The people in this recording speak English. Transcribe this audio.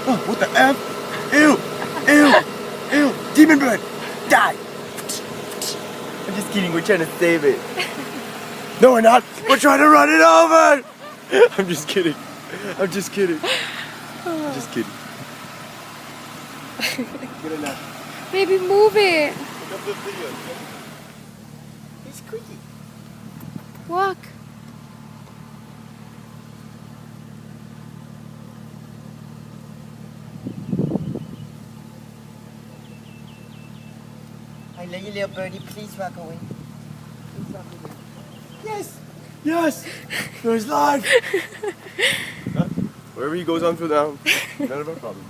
Oh, what the F? Ew! Ew! Ew! Demon bird! Die! I'm just kidding, we're trying to save it. No, we're not! We're trying to run it over! I'm just kidding. I'm just kidding. I'm just kidding. Get enough. Baby, move it. Look up the video. It's squeaky. Walk. I love you, little birdie. Please walk away. Please walk away. Yes! Yes! There's life! Wherever he goes on for now, none of our problems.